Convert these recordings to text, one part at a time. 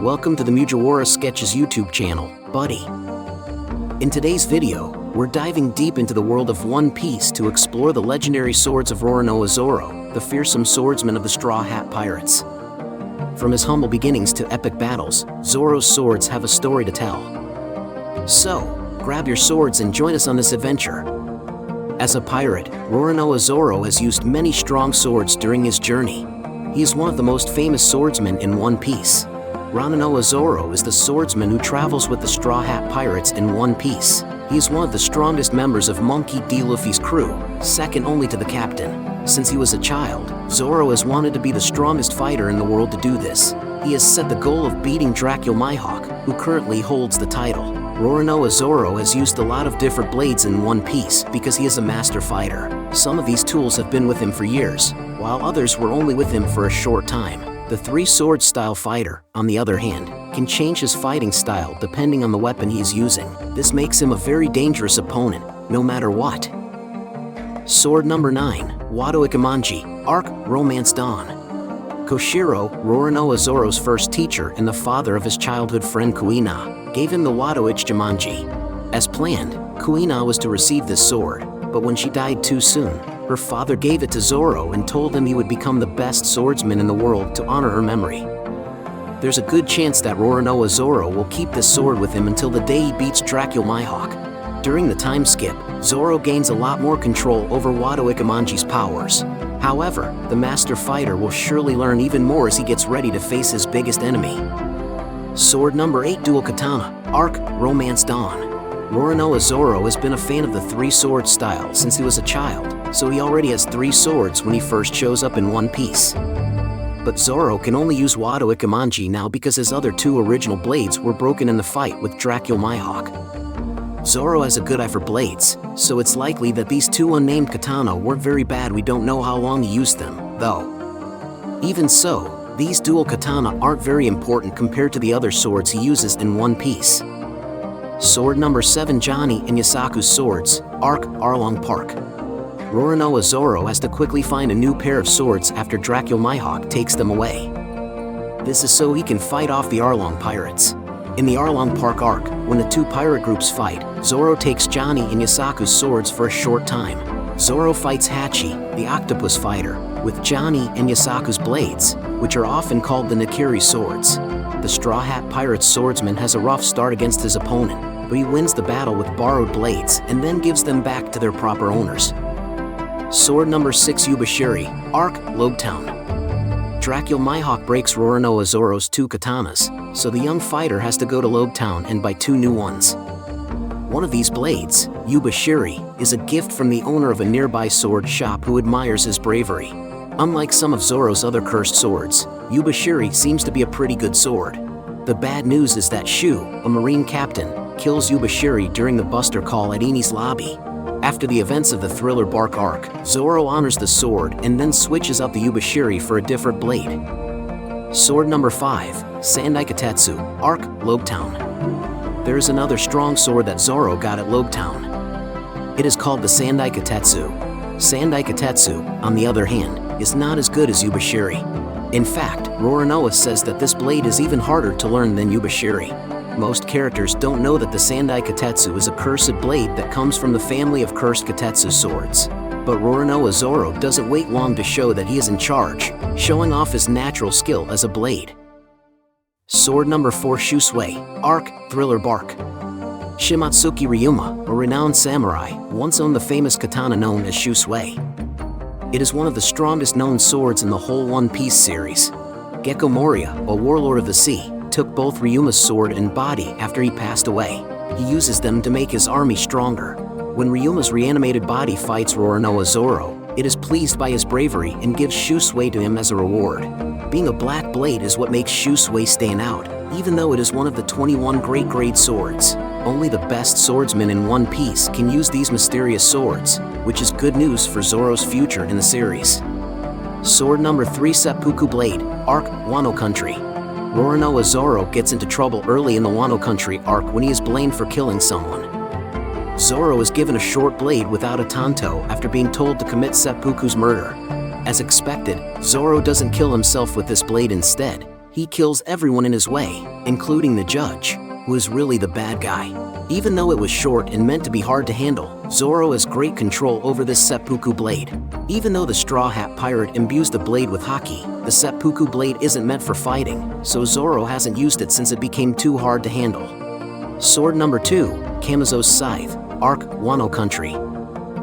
Welcome to the Mugiwara Sketches YouTube channel, buddy. In today's video, we're diving deep into the world of One Piece to explore the legendary swords of Roronoa Zoro, the fearsome swordsman of the Straw Hat Pirates. From his humble beginnings to epic battles, Zoro's swords have a story to tell. So, grab your swords and join us on this adventure. As a pirate, Roronoa Zoro has used many strong swords during his journey. He is one of the most famous swordsmen in One Piece. Roronoa Zoro is the swordsman who travels with the Straw Hat Pirates in One Piece. He is one of the strongest members of Monkey D. Luffy's crew, second only to the captain. Since he was a child, Zoro has wanted to be the strongest fighter in the world to do this. He has set the goal of beating Dracula Mihawk, who currently holds the title. Roronoa Zoro has used a lot of different blades in One Piece because he is a master fighter. Some of these tools have been with him for years, while others were only with him for a short time. The three-sword style fighter, on the other hand, can change his fighting style depending on the weapon he is using. This makes him a very dangerous opponent, no matter what. Sword number 9, Wado Ichimonji, Arc, Romance Dawn. Koshiro, Roronoa Zoro's first teacher and the father of his childhood friend Kuina, gave him the Wado Ichimonji. As planned, Kuina was to receive this sword, but when she died too soon, her father gave it to Zoro and told him he would become the best swordsman in the world to honor her memory. There's a good chance that Roronoa Zoro will keep this sword with him until the day he beats Dracula Mihawk. During the time skip, Zoro gains a lot more control over Wado Ichimonji's powers. However, the master fighter will surely learn even more as he gets ready to face his biggest enemy. Sword number 8, Dual Katana, Arc, Romance Dawn. Roronoa Zoro has been a fan of the three-sword style since he was a child, so he already has 3 swords when he first shows up in One Piece. But Zoro can only use Wado Ichimonji now because his other 2 original blades were broken in the fight with Dracula Mihawk. Zoro has a good eye for blades, so it's likely that these 2 unnamed katana weren't very bad. We don't know how long he used them, though. Even so, these dual katana aren't very important compared to the other swords he uses in One Piece. Sword number 7, Johnny and Yosaku's swords, Arc, Arlong Park. Roronoa Zoro has to quickly find a new pair of swords after Dracula Mihawk takes them away. This is so he can fight off the Arlong pirates. In the Arlong Park arc, when the 2 pirate groups fight, Zoro takes Johnny and Yosaku's swords for a short time. Zoro fights Hachi, the octopus fighter, with Johnny and Yosaku's blades, which are often called the Nakiri swords. The Straw Hat Pirate's swordsman has a rough start against his opponent, but he wins the battle with borrowed blades and then gives them back to their proper owners. Sword number 6, Yubashiri, Arc, Lobetown. Dracula Mihawk breaks Roronoa Zoro's 2 katanas, so the young fighter has to go to Lobetown and buy 2 new ones. One of these blades, Yubashiri, is a gift from the owner of a nearby sword shop who admires his bravery. Unlike some of Zoro's other cursed swords, Yubashiri seems to be a pretty good sword. The bad news is that Shu, a marine captain, kills Yubashiri during the Buster Call at Eni's lobby. After the events of the Thriller Bark arc, Zoro honors the sword and then switches out the Yubashiri for a different blade. Sword number 5, Sandai Kitetsu, Arc, Lobetown. There is another strong sword that Zoro got at Lobetown. It is called the Sandai Kitetsu. Sandai Kitetsu, on the other hand, is not as good as Yubashiri. In fact, Roronoa says that this blade is even harder to learn than Yubashiri. Most characters don't know that the Sandai Kitetsu is a cursed blade that comes from the family of cursed Kitetsu swords. But Roronoa Zoro doesn't wait long to show that he is in charge, showing off his natural skill as a blade. Sword number 4, Shusui, Arc, Thriller Bark. Shimatsuki Ryuma, a renowned samurai, once owned the famous katana known as Shusui. It is one of the strongest known swords in the whole One Piece series. Gecko Moria, a warlord of the sea, took both Ryuma's sword and body after he passed away. He uses them to make his army stronger. When Ryuma's reanimated body fights Roronoa Zoro, it is pleased by his bravery and gives Shusui to him as a reward. Being a black blade is what makes Shusui stand out, even though it is one of the 21 great grade swords. Only the best swordsmen in One Piece can use these mysterious swords, which is good news for Zoro's future in the series. Sword number 3, Seppuku Blade, Arc, Wano Country. Roronoa Zoro gets into trouble early in the Wano Country arc when he is blamed for killing someone. Zoro is given a short blade without a tanto after being told to commit Seppuku's murder. As expected, Zoro doesn't kill himself with this blade instead. He kills everyone in his way, including the judge, who is really the bad guy. Even though it was short and meant to be hard to handle, Zoro has great control over this seppuku blade. Even though the Straw Hat Pirate imbues the blade with haki, the seppuku blade isn't meant for fighting, so Zoro hasn't used it since it became too hard to handle. Sword number 2, Kamazo's Scythe, Arc, Wano Country.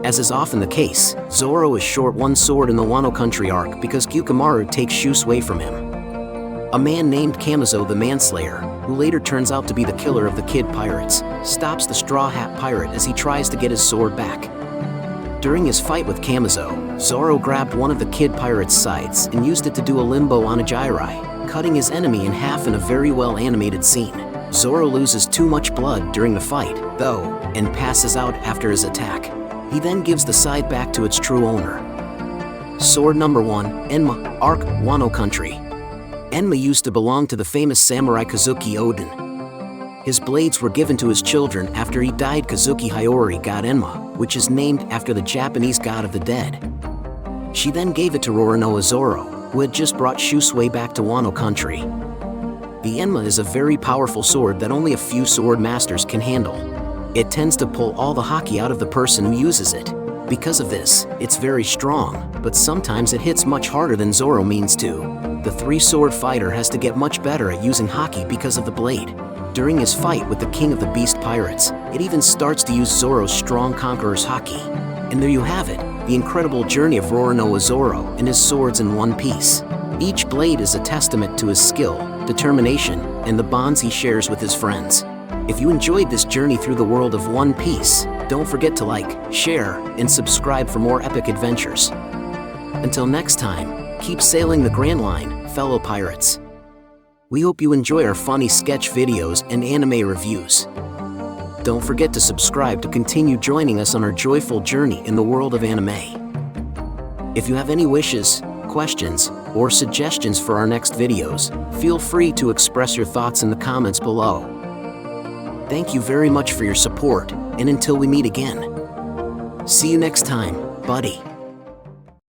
As is often the case, Zoro is short one sword in the Wano Country arc because Kyukamaru takes Shusui from him. A man named Kamazo the Manslayer, who later turns out to be the killer of the Kid Pirates, stops the Straw Hat Pirate as he tries to get his sword back. During his fight with Kamazo, Zoro grabbed one of the Kid Pirate's scythes and used it to do a limbo on a Jirai, cutting his enemy in half in a very well animated scene. Zoro loses too much blood during the fight, though, and passes out after his attack. He then gives the scythe back to its true owner. Sword number 1, Enma, Arc, Wano Country. Enma used to belong to the famous samurai Kazuki Oden. His blades were given to his children after he died. Kazuki Hiyori god Enma, which is named after the Japanese god of the dead. She then gave it to Roronoa Zoro, who had just brought Shusui back to Wano Country. The Enma is a very powerful sword that only a few sword masters can handle. It tends to pull all the haki out of the person who uses it. Because of this, it's very strong, but sometimes it hits much harder than Zoro means to. The three-sword fighter has to get much better at using haki because of the blade. During his fight with the King of the Beast Pirates, it even starts to use Zoro's strong conqueror's haki. And there you have it, the incredible journey of Roronoa Zoro and his swords in one piece. Each blade is a testament to his skill, determination, and the bonds he shares with his friends. If you enjoyed this journey through the world of One Piece, don't forget to like, share, and subscribe for more epic adventures. Until next time, keep sailing the Grand Line, fellow pirates. We hope you enjoy our funny sketch videos and anime reviews. Don't forget to subscribe to continue joining us on our joyful journey in the world of anime. If you have any wishes, questions, or suggestions for our next videos, feel free to express your thoughts in the comments below. Thank you very much for your support, and until we meet again. See you next time, buddy.